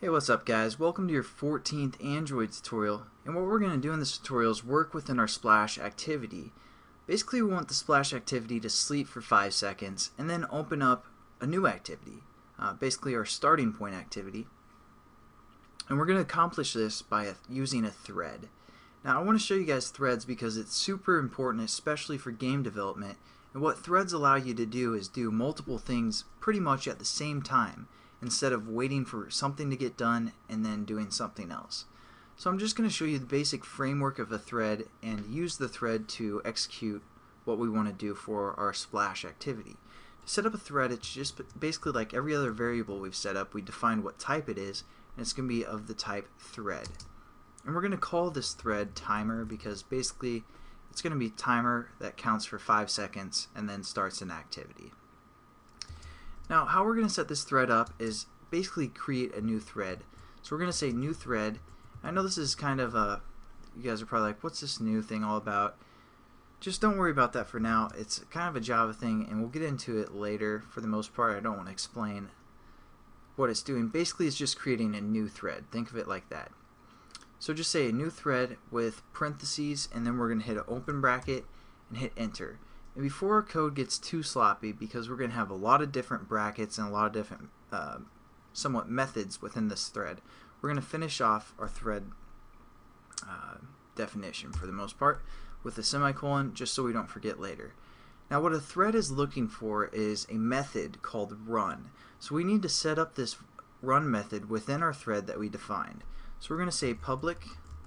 Hey, what's up guys? Welcome to your 14th Android tutorial, and what we're going to do in this tutorial is work within our splash activity. Basically we want the splash activity to sleep for 5 seconds and then open up a new activity, basically our starting point activity, and we're going to accomplish this by using a thread. Now I want to show you guys threads because it's super important, especially for game development, and what threads allow you to do is do multiple things pretty much at the same time, instead of waiting for something to get done and then doing something else. So I'm just going to show you the basic framework of a thread and use the thread to execute what we want to do for our splash activity. To set up a thread, it's just basically like every other variable we've set up. We define what type it is, and it's going to be of the type thread. And we're going to call this thread timer because basically it's going to be timer that counts for 5 seconds and then starts an activity. Now how we're going to set this thread up is basically create a new thread. So we're going to say new thread. I know this is kind of you guys are probably like, what's this new thing all about? Just don't worry about that for now. It's kind of a Java thing and we'll get into it later. For the most part, I don't want to explain what it's doing. Basically it's just creating a new thread. Think of it like that. So just say a new thread with parentheses, and then we're going to hit an open bracket and hit enter. And before our code gets too sloppy, because we're going to have a lot of different brackets and a lot of different somewhat methods within this thread, we're going to finish off our thread definition for the most part with a semicolon, just so we don't forget later. Now what a thread is looking for is a method called run. So we need to set up this run method within our thread that we defined. So we're going to say public,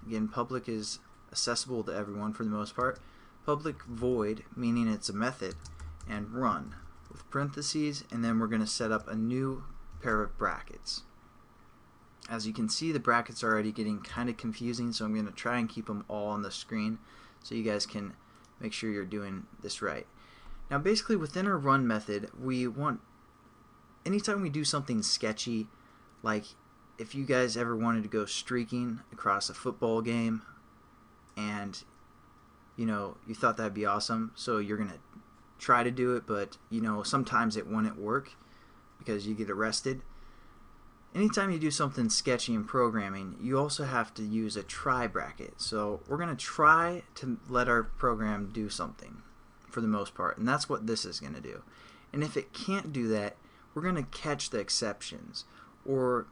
again public is accessible to everyone for the most part, public void, meaning it's a method, and run with parentheses, and then we're going to set up a new pair of brackets. As you can see, the brackets are already getting kind of confusing, so I'm going to try and keep them all on the screen so you guys can make sure you're doing this right. Now basically within our run method, we want, anytime we do something sketchy, like if you guys ever wanted to go streaking across a football game and you know, you thought that'd be awesome, so you're gonna try to do it, but you know, sometimes it wouldn't work because you get arrested. Anytime you do something sketchy in programming, you also have to use a try bracket. So we're gonna try to let our program do something for the most part, and that's what this is gonna do. And if it can't do that, we're gonna catch the exceptions, or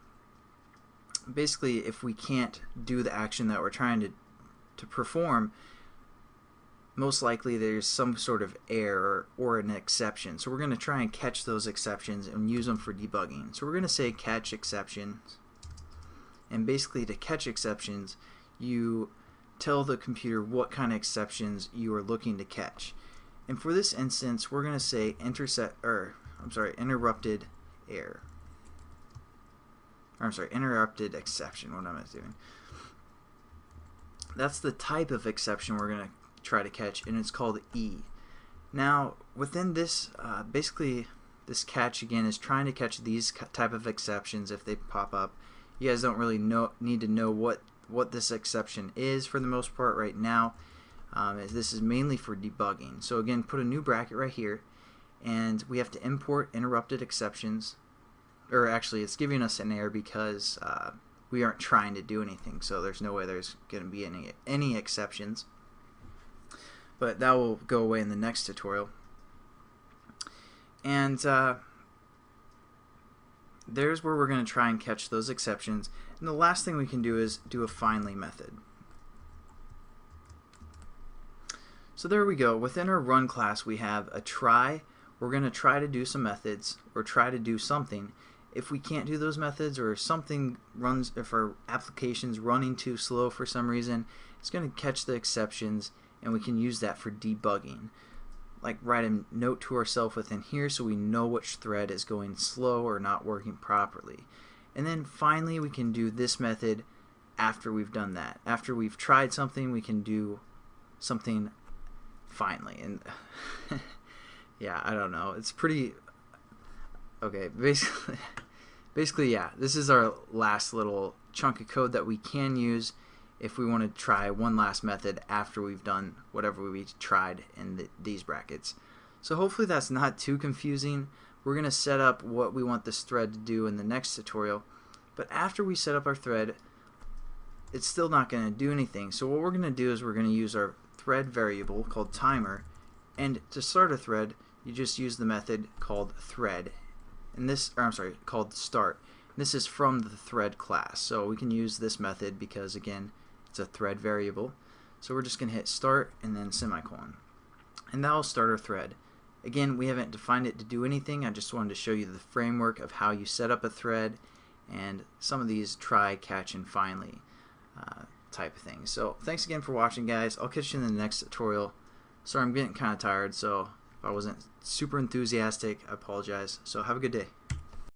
basically if we can't do the action that we're trying to perform, most likely there's some sort of error or an exception. So we're going to try and catch those exceptions and use them for debugging. So we're going to say catch exceptions, and basically to catch exceptions you tell the computer what kind of exceptions you are looking to catch. And for this instance we're going to say interrupted error. Or, I'm sorry, interrupted exception. What am I doing? That's the type of exception we're going to try to catch, and it's called E. Now within this basically this catch again is trying to catch these type of exceptions if they pop up. You guys don't really need to know what this exception is for the most part right now, as this is mainly for debugging. So again, put a new bracket right here, and we have to import interrupted exceptions, or actually it's giving us an error because we aren't trying to do anything, so there's no way there's going to be any exceptions. But that will go away in the next tutorial. And there's where we're going to try and catch those exceptions. And the last thing we can do is do a finally method. So there we go. Within our run class we have a try. We're going to try to do some methods or try to do something. If we can't do those methods, or something runs, if our application's running too slow for some reason, it's going to catch the exceptions, and we can use that for debugging. Like write a note to ourselves within here so we know which thread is going slow or not working properly. And then finally we can do this method after we've done that. After we've tried something, we can do something finally. And yeah, I don't know. It's pretty okay. Basically, yeah, this is our last little chunk of code that we can use if we want to try one last method after we've done whatever we tried in these brackets. So hopefully that's not too confusing. We're going to set up what we want this thread to do in the next tutorial. But after we set up our thread, it's still not going to do anything. So what we're going to do is we're going to use our thread variable called timer, and to start a thread you just use the method called thread, and this, or I'm sorry, called start. This is from the thread class, so we can use this method because again it's a thread variable. So we're just going to hit start and then semicolon, and that will start our thread. Again, we haven't defined it to do anything. I just wanted to show you the framework of how you set up a thread and some of these try, catch, and finally type of things. So thanks again for watching, guys. I'll catch you in the next tutorial. Sorry, I'm getting kind of tired, so if I wasn't super enthusiastic, I apologize. So have a good day.